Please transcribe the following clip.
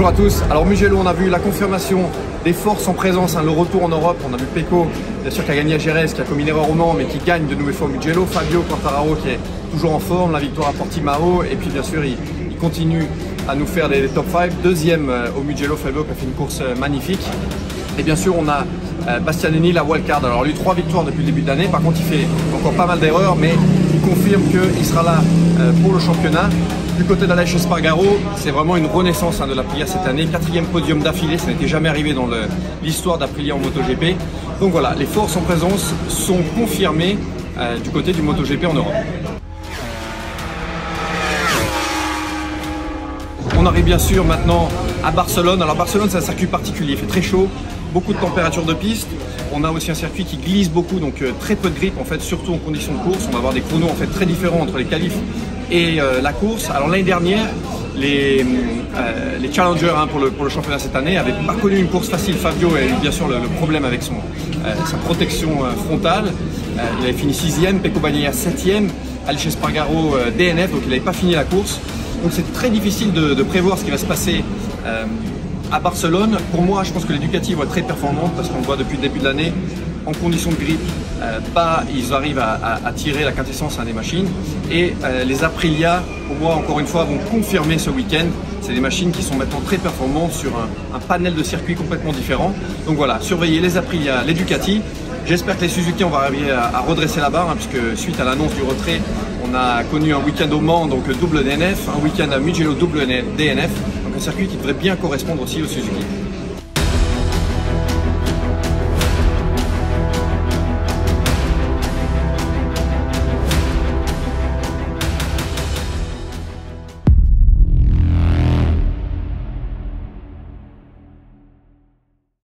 Bonjour à tous. Alors Mugello, on a vu la confirmation des forces en présence, le retour en Europe. On a vu Pecco, bien sûr, qui a gagné à Jerez, qui a commis une erreur au Mans, mais qui gagne de nouvelles fois au Mugello. Fabio Quartararo qui est toujours en forme, la victoire à Portimao. Et puis bien sûr, il continue à nous faire des top 5. Deuxième au Mugello, Fabio qui a fait une course magnifique. Et bien sûr, on a Bastianini, la wildcard. Alors lui, 3 victoires depuis le début de l'année. Par contre, il fait encore pas mal d'erreurs, mais il confirme qu'il sera là pour le championnat. Du côté d'Aleix Espargaro, c'est vraiment une renaissance de l'Aprilia cette année. 4e podium d'affilée, ça n'était jamais arrivé dans l'histoire d'Aprilia en MotoGP. Donc voilà, les forces en présence sont confirmées du côté du MotoGP en Europe. On arrive bien sûr maintenant à Barcelone. Alors Barcelone, c'est un circuit particulier, il fait très chaud, beaucoup de température de piste. On a aussi un circuit qui glisse beaucoup, donc très peu de grip en fait, surtout en conditions de course. On va avoir des chronos en fait très différents entre les qualifs et la course. Alors l'année dernière, les challengers pour le championnat cette année n'avaient pas connu une course facile. Fabio a eu bien sûr le problème avec sa protection frontale. Il avait fini 6e, Pecco Bagnaia 7e, Aleix Espargaro DNF, donc il n'avait pas fini la course. Donc c'est très difficile de prévoir ce qui va se passer à Barcelone. Pour moi, je pense que les Ducati vont être très performantes parce qu'on le voit depuis le début de l'année, en conditions de grip, ils arrivent à tirer la quintessence des machines. Et les Aprilia, pour moi, encore une fois, vont confirmer ce week-end. C'est des machines qui sont maintenant très performantes sur un panel de circuits complètement différent. Donc voilà, surveillez les Aprilia, les Ducati. J'espère que les Suzuki, on va arriver à redresser la barre, puisque suite à l'annonce du retrait, on a connu un week-end au Mans, donc double DNF, un week-end à Mugello, double DNF, donc un circuit qui devrait bien correspondre aussi aux Suzuki.